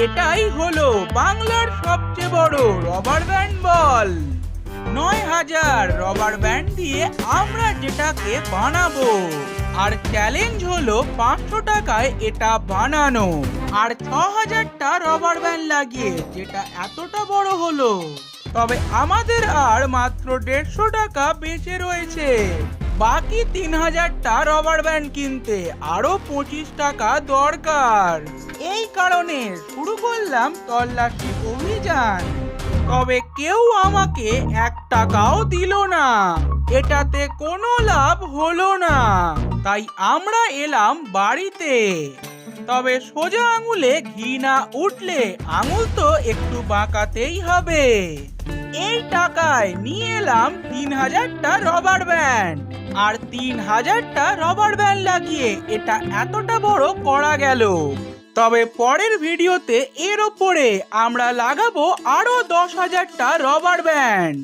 এটাই হলো বাংলার সবচেয়ে বড় রবার ব্যান্ড বল। ৯,০০০ রবার ব্যান্ড দিয়ে আমরা যেটাকে বানাবো, আর চ্যালেঞ্জ হলো ৫০০ টাকায় এটা বানানো, আর ৬,০০০টা রবার ব্যান্ড লাগিয়ে যেটা এতটা বড় হলো। তবে আমাদের আর মাত্র ১৫০ টাকা বেঁচে রয়েছে। বাকি ৩,০০০টা রবার ব্যান্ড কিনতে আরো ২৫ টাকা দরকার। এই কারণে শুরু করলাম তল্লাশি অভিযান। তবে কেউ আমাকে ১ টাকাও দিল না। এটাতে কোনো লাভ হলো না। তাই আমরা এলাম বাড়িতে। তবে সোজা আঙুলে ঘি না উঠলে আঙুল তো একটু বাঁকাতেই হবে। এই টাকায় নিয়ে এলাম ৩,০০০টা রবার ব্যান্ড, আর ৩,০০০টা রবার ব্যান্ড লাগিয়ে এটা এতটা বড় করা গেল। তবে পরের ভিডিওতে এর ওপরে আমরা লাগাবো আরো ১০,০০০টা রবার ব্যান্ড।